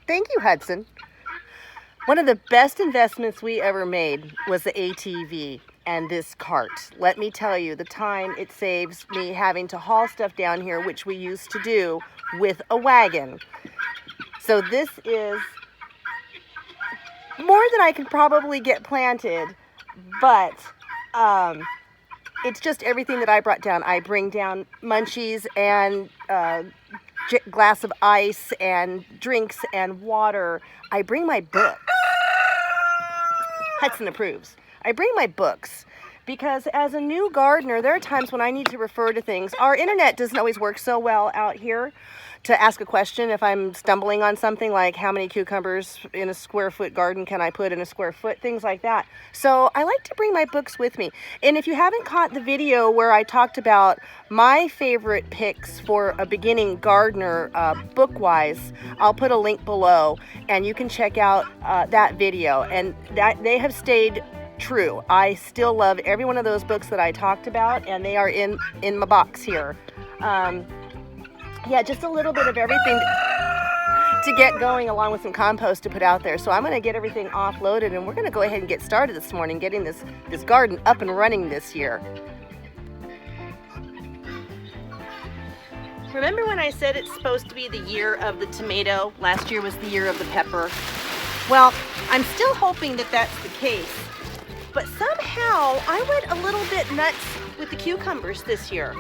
Thank you, Hudson. One of the best investments we ever made was the ATV and this cart. Let me tell you, the time it saves me having to haul stuff down here, which we used to do with a wagon. So this is more than I could probably get planted, but it's just everything that I brought down. I bring down munchies and glass of ice and drinks and water. I bring my books. Hudson approves. I bring my books because as a new gardener, there are times when I need to refer to things. Our internet doesn't always work so well out here to ask a question if I'm stumbling on something like how many cucumbers in a square foot garden can I put in a square foot, things like that. So I like to bring my books with me. And if you haven't caught the video where I talked about my favorite picks for a beginning gardener book-wise, I'll put a link below and you can check out that video. And that they have stayed true. I still love every one of those books that I talked about, and they are in my box here. Yeah, just a little bit of everything to get going, along with some compost to put out there. So I'm going to get everything offloaded, and we're going to go ahead and get started this morning, getting this garden up and running this year. Remember when I said it's supposed to be the year of the tomato? Last year was the year of the pepper. Well, I'm still hoping that that's the case. But somehow I went a little bit nuts with the cucumbers this year.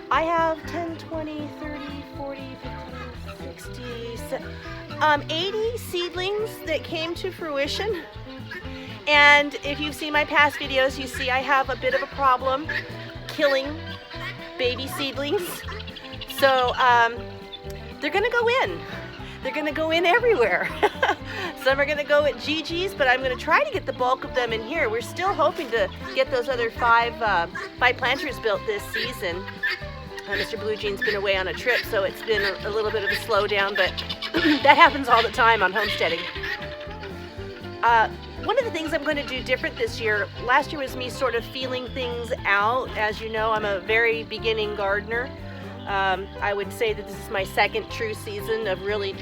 I have 10, 20, 30, 40, 50, 60, 80 seedlings that came to fruition. And if you've seen my past videos, you see I have a bit of a problem killing baby seedlings. So they're gonna go in. They're gonna go in everywhere. Some are gonna go at Gigi's, but I'm gonna try to get the bulk of them in here. We're still hoping to get those other five planters built this season. Mr. Blue Jean's been away on a trip, so it's been a little bit of a slowdown, but that happens all the time on homesteading. One of the things I'm going to do different this year, last year was me sort of feeling things out. As you know, I'm a very beginning gardener. I would say that this is my second true season of really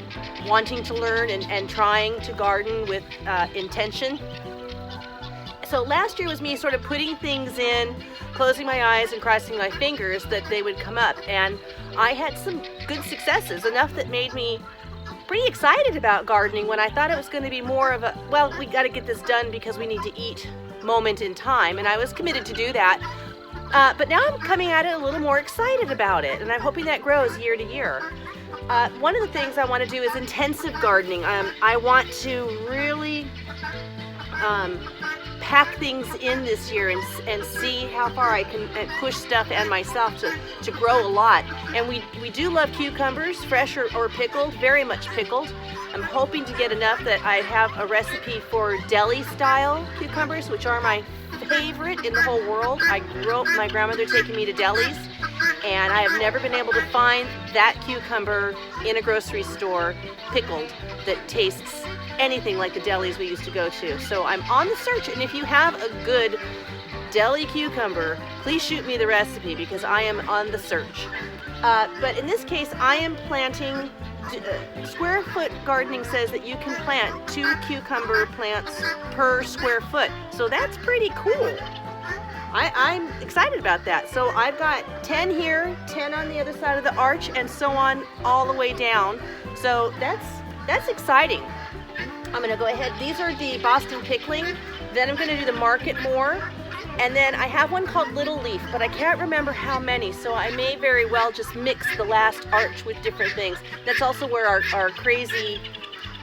wanting to learn and trying to garden with intention. So last year was me sort of putting things in, closing my eyes and crossing my fingers that they would come up. And I had some good successes, enough that made me pretty excited about gardening when I thought it was going to be more of a, well, we got to get this done because we need to eat moment in time. And I was committed to do that. But now I'm coming at it a little more excited about it, and I'm hoping that grows year to year. One of the things I want to do is intensive gardening. I want to really pack things in this year and see how far I can push stuff and myself to grow a lot. And we do love cucumbers, fresh or pickled, very much pickled. I'm hoping to get enough that I have a recipe for deli style cucumbers, which are my favorite in the whole world. I grew up my grandmother taking me to delis, and I have never been able to find that cucumber in a grocery store pickled that tastes anything like the delis we used to go to. So I'm on the search, and if you have a good deli cucumber, please shoot me the recipe because I am on the search. But in this case, I am planting, square foot gardening says that you can plant 2 cucumber plants per square foot. So that's pretty cool. I'm excited about that. So I've got 10 here, 10 on the other side of the arch, and so on all the way down. So that's exciting. I'm gonna go ahead, these are the Boston pickling, then I'm gonna do the market more, and then I have one called Little Leaf, but I can't remember how many, so I may very well just mix the last arch with different things. That's also where our crazy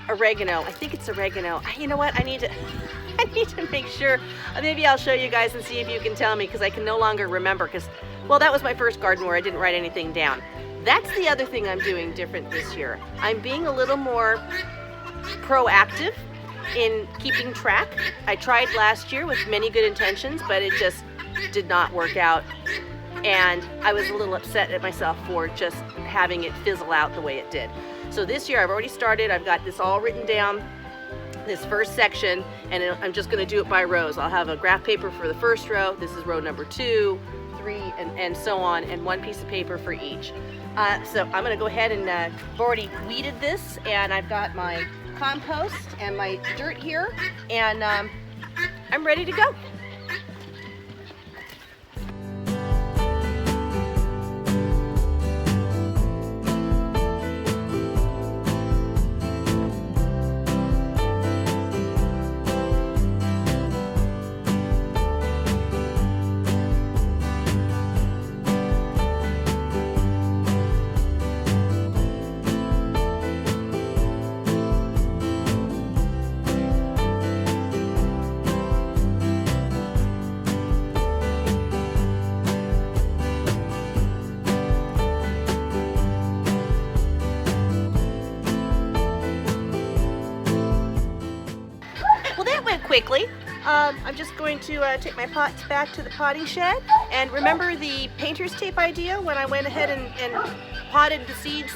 oregano, I think it's oregano. You know what, I need to make sure. Maybe I'll show you guys and see if you can tell me, because I can no longer remember, because, well, that was my first garden where I didn't write anything down. That's the other thing I'm doing different this year. I'm being a little more proactive in keeping track. I tried last year with many good intentions, but it just did not work out, and I was a little upset at myself for just having it fizzle out the way it did. So this year I've already started. I've got this all written down, this first section, and I'm just going to do it by rows. I'll have a graph paper for the first row. This is row number 2, 3, and so on, and one piece of paper for each. So I'm going to go ahead and I've already weeded this, and I've got my compost and my dirt here, and I'm ready to go. Quickly. I'm just going to take my pots back to the potting shed, and remember the painter's tape idea when I went ahead and potted the seeds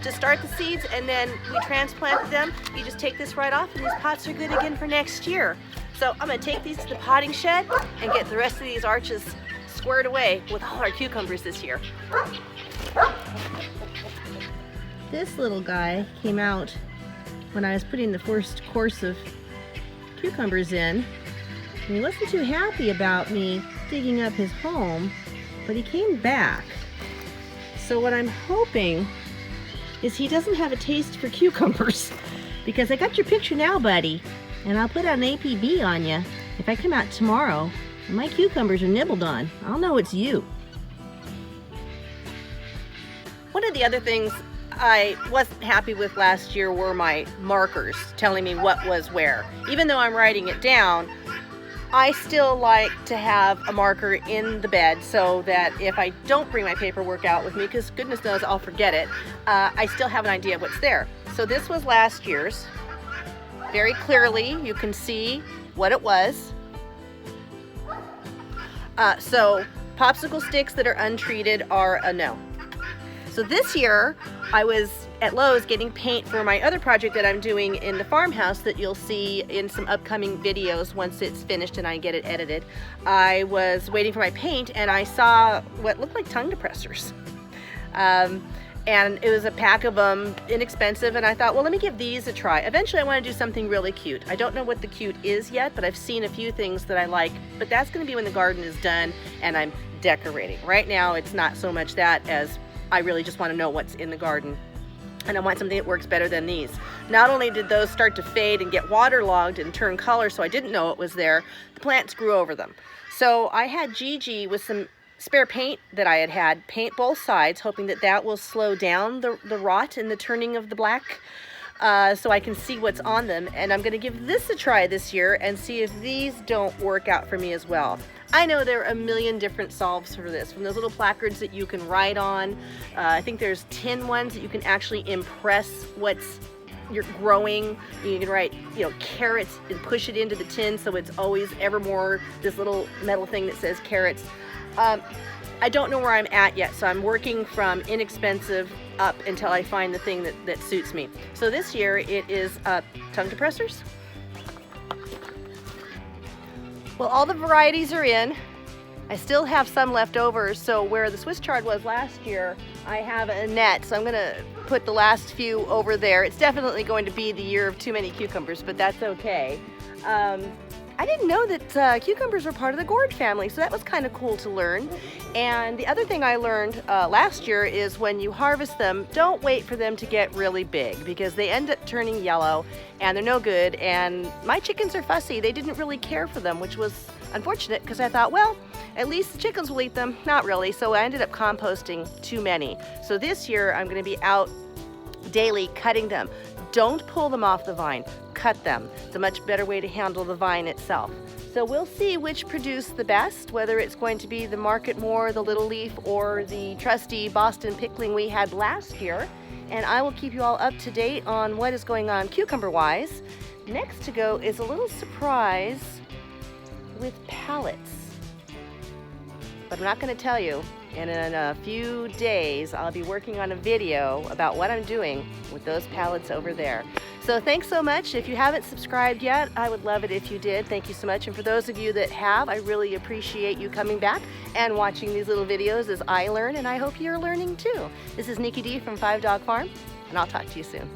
to start the seeds, and then we transplanted them. You just take this right off, and these pots are good again for next year. So I'm going to take these to the potting shed and get the rest of these arches squared away with all our cucumbers this year. This little guy came out when I was putting the first course of cucumbers in, and he wasn't too happy about me digging up his home, but he came back. So what I'm hoping is he doesn't have a taste for cucumbers, because I got your picture now, buddy, and I'll put out an APB on you. If I come out tomorrow and my cucumbers are nibbled on, I'll know it's you. One of the other things I wasn't happy with last year were my markers telling me what was where. Even though I'm writing it down, I still like to have a marker in the bed so that if I don't bring my paperwork out with me, because goodness knows I'll forget it, I still have an idea of what's there. So this was last year's. Very clearly you can see what it was. So popsicle sticks that are untreated are a no. So this year, I was at Lowe's getting paint for my other project that I'm doing in the farmhouse that you'll see in some upcoming videos once it's finished and I get it edited. I was waiting for my paint, and I saw what looked like tongue depressors. And it was a pack of them, inexpensive, and I thought, well, let me give these a try. Eventually, I want to do something really cute. I don't know what the cute is yet, but I've seen a few things that I like, but that's going to be when the garden is done and I'm decorating. Right now, it's not so much that as I really just want to know what's in the garden, and I want something that works better than these. Not only did those start to fade and get waterlogged and turn color, so I didn't know it was there, the plants grew over them. So I had Gigi with some spare paint that I had paint both sides, hoping that that will slow down the rot and the turning of the black, so I can see what's on them. And I'm going to give this a try this year and see if these don't work out for me as well. I know there are a million different solves for this, from those little placards that you can write on. I think there's tin ones that you can actually impress what's you're growing. You can write, carrots and push it into the tin so it's always evermore this little metal thing that says carrots. I don't know where I'm at yet, so I'm working from inexpensive up until I find the thing that suits me. So this year it is tongue depressors. Well, all the varieties are in. I still have some left over, so where the Swiss chard was last year, I have a net, so I'm going to put the last few over there. It's definitely going to be the year of too many cucumbers, but that's okay. I didn't know that cucumbers were part of the gourd family, so that was kind of cool to learn. And the other thing I learned last year is when you harvest them, don't wait for them to get really big, because they end up turning yellow and they're no good. And my chickens are fussy. They didn't really care for them, which was unfortunate, because I thought, well, at least the chickens will eat them. Not really, so I ended up composting too many. So this year I'm going to be out daily cutting them. Don't pull them off the vine, cut them. It's a much better way to handle the vine itself. So we'll see which produce the best, whether it's going to be the Market More, the Little Leaf, or the trusty Boston pickling we had last year. And I will keep you all up to date on what is going on cucumber-wise. Next to go is a little surprise with pallets. but I'm not going to tell you. And in a few days, I'll be working on a video about what I'm doing with those pallets over there. So thanks so much. If you haven't subscribed yet, I would love it if you did. Thank you so much. And for those of you that have, I really appreciate you coming back and watching these little videos as I learn, and I hope you're learning too. This is Nikki D from 5 Dog Farm, and I'll talk to you soon.